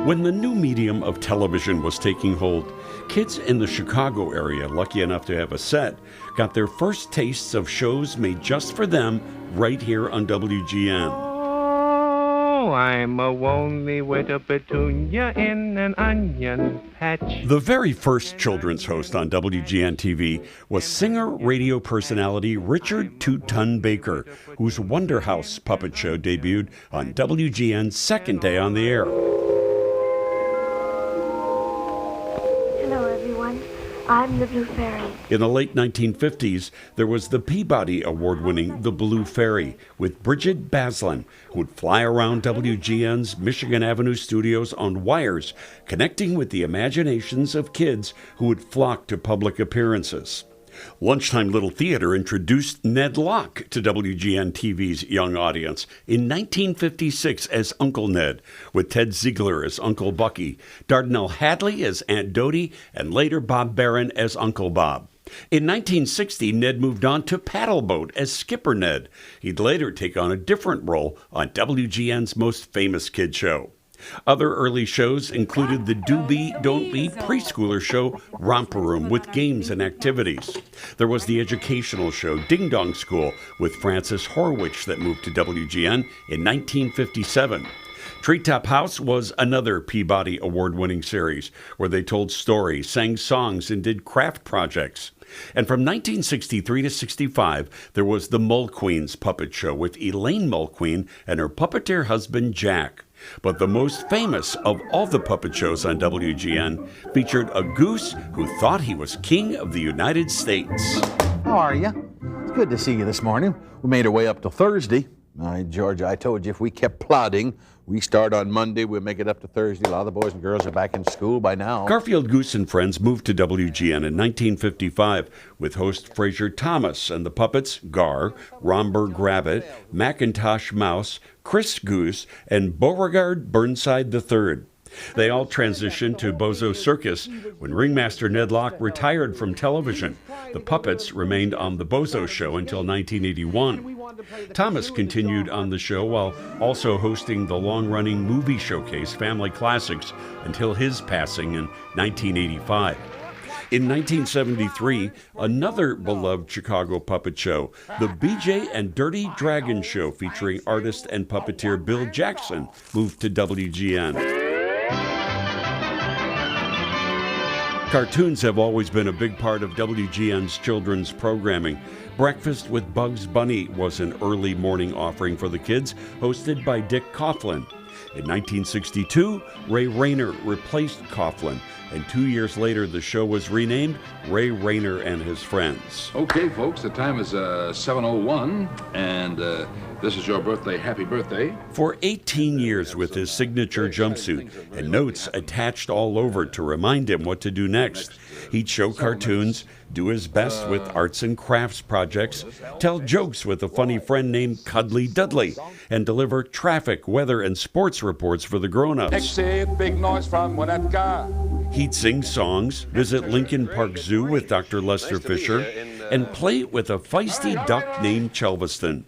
When the new medium of television was taking hold, kids in the Chicago area, lucky enough to have a set, got their first tastes of shows made just for them right here on WGN. Oh, I'm a lonely widow petunia in an onion patch. The very first children's host on WGN TV was singer radio personality Richard Two-Ton Baker, whose Wonder House puppet show debuted on WGN's second day on the air. I'm the Blue Fairy. In the late 1950s, there was the Peabody Award-winning The Blue Fairy with Bridget Baslin, who would fly around WGN's Michigan Avenue studios on wires, connecting with the imaginations of kids who would flock to public appearances. Lunchtime Little Theater introduced Ned Locke to WGN TV's young audience in 1956 as Uncle Ned, with Ted Ziegler as Uncle Bucky, Dardanelle Hadley as Aunt Dodie, and later Bob Barron as Uncle Bob. In 1960, Ned moved on to Paddleboat as Skipper Ned. He'd later take on a different role on WGN's most famous kid show. Other early shows included the Do Be, Don't Be preschooler show Romper Room with games and activities. There was the educational show Ding Dong School with Frances Horwich that moved to WGN in 1957. Treetop House was another Peabody Award-winning series where they told stories, sang songs, and did craft projects. And from 1963 to 65, there was the Mulqueen's puppet show with Elaine Mulqueen and her puppeteer husband Jack. But the most famous of all the puppet shows on WGN featured a goose who thought he was king of the United States. How are you? It's good to see you this morning. We made our way up till Thursday. George, I told you if we kept plodding, we start on Monday, we'll make it up to Thursday. A lot of the boys and girls are back in school by now. Garfield Goose and Friends moved to WGN in 1955 with host Fraser Thomas and the puppets Gar, Romberg Rabbit, Macintosh Mouse, Chris Goose, and Beauregard Burnside III. They all transitioned to Bozo Circus when ringmaster Ned Locke retired from television. The puppets remained on The Bozo Show until 1981. Thomas continued on the show while also hosting the long-running movie showcase Family Classics until his passing in 1985. In 1973, another beloved Chicago puppet show, the BJ and Dirty Dragon Show featuring artist and puppeteer Bill Jackson, moved to WGN. Cartoons have always been a big part of WGN's children's programming. Breakfast with Bugs Bunny was an early morning offering for the kids, hosted by Dick Coughlin. In 1962, Ray Rayner replaced Coughlin, and 2 years later the show was renamed Ray Rayner and His Friends. Okay, folks, the time is 7:01, and this is your birthday. Happy birthday. For 18 years with his signature jumpsuit and notes attached all over to remind him what to do next, he'd show cartoons, do his best with arts and crafts projects, tell jokes with a funny friend named Cuddly Dudley, and deliver traffic, weather, and sports reports for the grown-ups. Exit, big noise from Winnetka. He'd sing songs, visit Lincoln Park Zoo with Dr. Lester Fisher, and play with a feisty duck named Chelveston.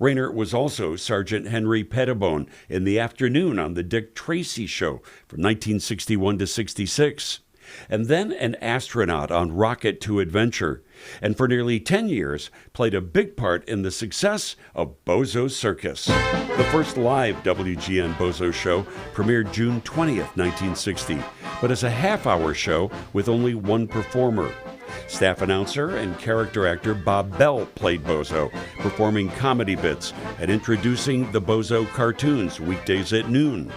Rayner was also Sergeant Henry Pettibone in the afternoon on the Dick Tracy Show from 1961 to 66, and then an astronaut on Rocket to Adventure, and for nearly 10 years played a big part in the success of Bozo Circus. The first live WGN Bozo show premiered June 20th, 1960, but as a half-hour show with only one performer. Staff announcer and character actor Bob Bell played Bozo, performing comedy bits and introducing the Bozo cartoons weekdays at noon.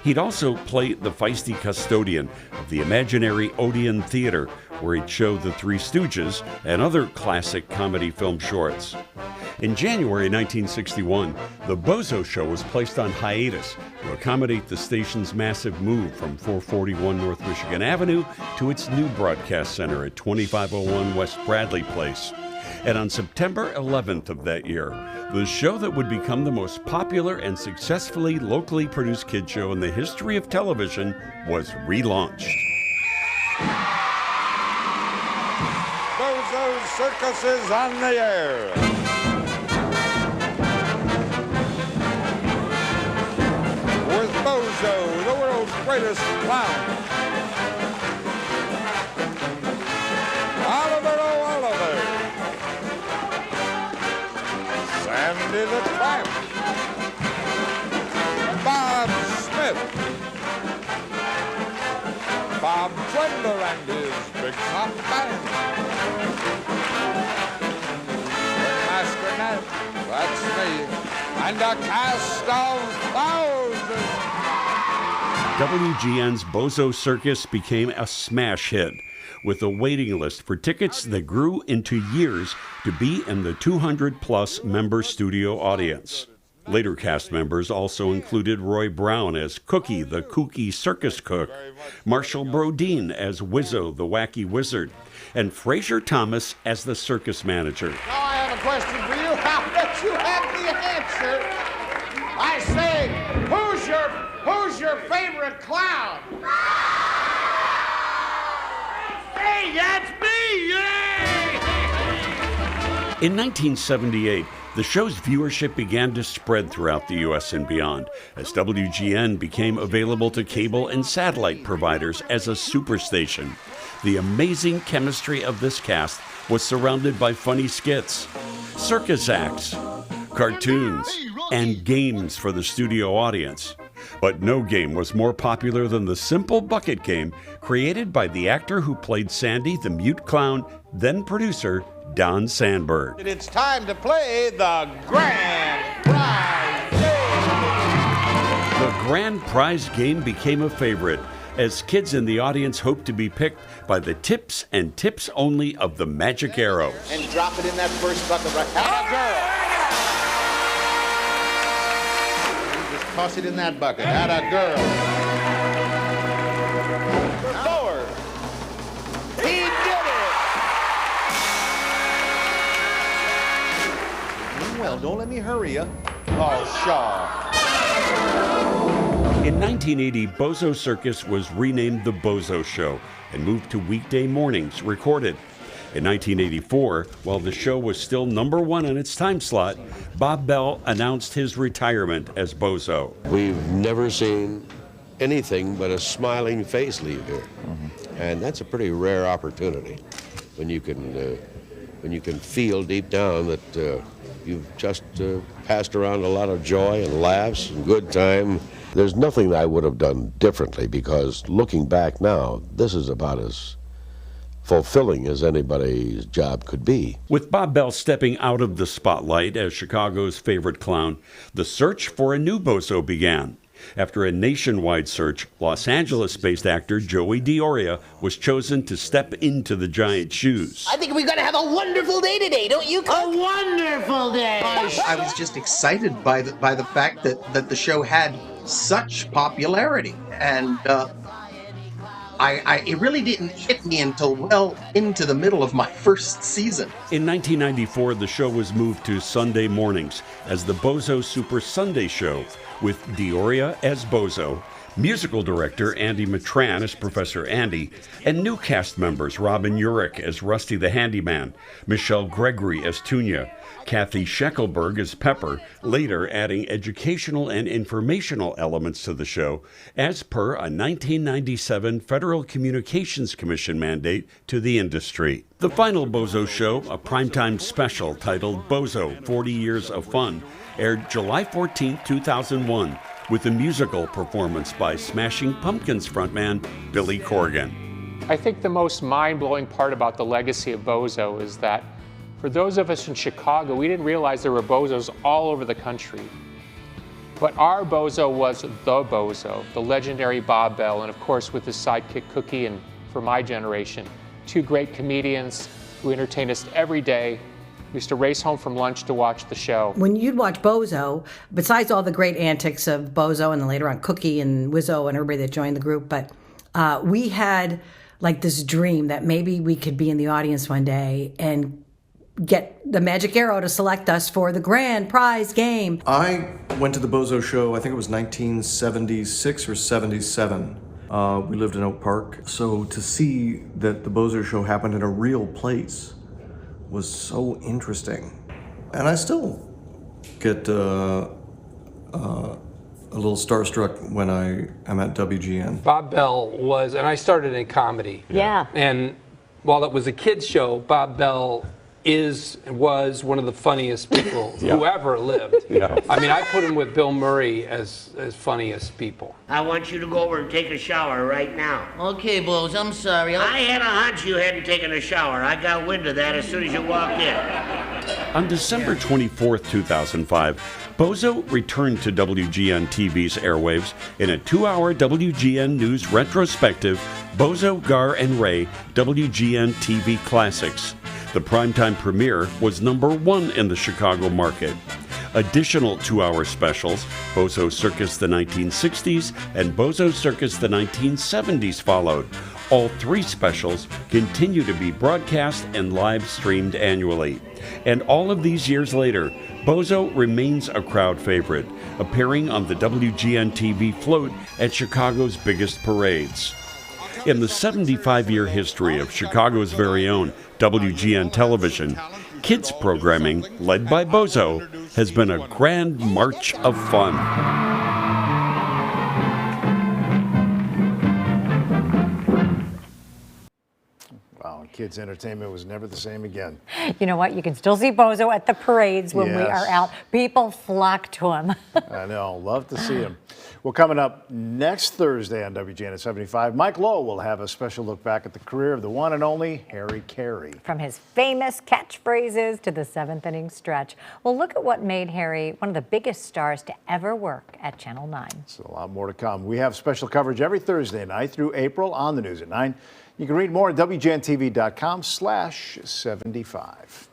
He'd also play the feisty custodian of the imaginary Odeon Theater, where he'd show The Three Stooges and other classic comedy film shorts. In January 1961, The Bozo Show was placed on hiatus to accommodate the station's massive move from 441 North Michigan Avenue to its new broadcast center at 2501 West Bradley Place. And on September 11th of that year, the show that would become the most popular and successfully locally produced kid show in the history of television was relaunched. Bozo Circus is on the air. With Bozo, the world's greatest clowns. Oliver, oh Oliver. Sandy the Tramp. Bob Smith. Bob Trendler and his big top band. Master Nat, that's me, and a cast of thousands. WGN's Bozo Circus became a smash hit, with a waiting list for tickets that grew into years to be in the 200-plus member studio audience. Later cast members also included Roy Brown as Cookie, the kooky circus cook, Marshall Brodeen as Wizzo, the wacky wizard, and Fraser Thomas as the circus manager. Now I have a question for you. I'll bet you have the answer. I say, who's your favorite clown? Hey, that's me! Yay! In 1978, the show's viewership began to spread throughout the U.S. and beyond, as WGN became available to cable and satellite providers as a superstation. The amazing chemistry of this cast was surrounded by funny skits, circus acts, cartoons, and games for the studio audience. But no game was more popular than the simple bucket game created by the actor who played Sandy the Mute Clown, then producer Don Sandberg. It's time to play the Grand Prize Game. The Grand Prize Game became a favorite, as kids in the audience hoped to be picked by the tips and tips only of the Magic Arrows. And drop it in that first bucket right now. Girl. Just toss it in that bucket. Atta girl. Forward. He did it. Well, don't let me hurry you. Oh, Shaw. In 1980, Bozo Circus was renamed The Bozo Show and moved to weekday mornings, recorded. In 1984, while the show was still number one in its time slot, Bob Bell announced his retirement as Bozo. We've never seen anything but a smiling face leave here. And that's a pretty rare opportunity when you can feel deep down that you've just passed around a lot of joy and laughs and good time. There's nothing I would have done differently, because looking back now, this is about as fulfilling as anybody's job could be. With Bob Bell stepping out of the spotlight as Chicago's favorite clown, the search for a new Bozo began. After a nationwide search, Los Angeles-based actor Joey Dioria was chosen to step into the giant shoes. I think we're going to have a wonderful day today, don't you, Cook? A wonderful day! I was just excited by the fact that the show had such popularity, and it really didn't hit me until well into the middle of my first season. In 1994, the show was moved to Sunday mornings as the Bozo Super Sunday Show, with Dioria as Bozo, musical director Andy Matran as Professor Andy, and new cast members Robin Urich as Rusty the Handyman, Michelle Gregory as Tunya, Kathy Scheckelberg as Pepper, later adding educational and informational elements to the show, as per a 1997 Federal Communications Commission mandate to the industry. The final Bozo Show, a primetime special titled Bozo, 40 Years of Fun, aired July 14, 2001, with a musical performance by Smashing Pumpkins frontman Billy Corgan. I think the most mind-blowing part about the legacy of Bozo is that for those of us in Chicago, we didn't realize there were Bozos all over the country. But our Bozo was the Bozo, the legendary Bob Bell, and of course with his sidekick Cookie, and for my generation, two great comedians who entertained us every day. We used to race home from lunch to watch the show. When you'd watch Bozo, besides all the great antics of Bozo and then later on Cookie and Wizzo and everybody that joined the group, but we had like this dream that maybe we could be in the audience one day and get the Magic Arrow to select us for the Grand Prize Game. I went to the Bozo Show, I think it was 1976 or 77. We lived in Oak Park. So to see that the Bozo Show happened in a real place was so interesting. And I still get a a little starstruck when I'm at WGN. Bob Bell was, and I started in comedy. Yeah. And while it was a kids show, Bob Bell was one of the funniest people who ever lived. Yeah. I mean, I put him with Bill Murray as funniest people. I want you to go over and take a shower right now. Okay, Bose, I'm sorry. I had a hunch you hadn't taken a shower. I got wind of that as soon as you walked in. On December 24th, 2005, Bozo returned to WGN TV's airwaves in a 2-hour WGN News retrospective, Bozo, Gar, and Ray WGN TV Classics. The primetime premiere was #1 in the Chicago market. Additional 2-hour specials, Bozo Circus the 1960s and Bozo Circus the 1970s followed. All 3 specials continue to be broadcast and live streamed annually. And all of these years later, Bozo remains a crowd favorite, appearing on the WGN TV float at Chicago's biggest parades. In the 75-year history of Chicago's very own WGN Television, kids programming, led by Bozo, has been a grand march of fun. Wow, kids' entertainment was never the same again. You know what? You can still see Bozo at the parades when we are out. People flock to him. I know. Love to see him. Well, coming up next Thursday on WGN at 75, Mike Lowe will have a special look back at the career of the one and only Harry Carey. From his famous catchphrases to the 7th inning stretch. Well, look at what made Harry one of the biggest stars to ever work at Channel 9. So a lot more to come. We have special coverage every Thursday night through April on the News at 9. You can read more at WGNTV.com/75.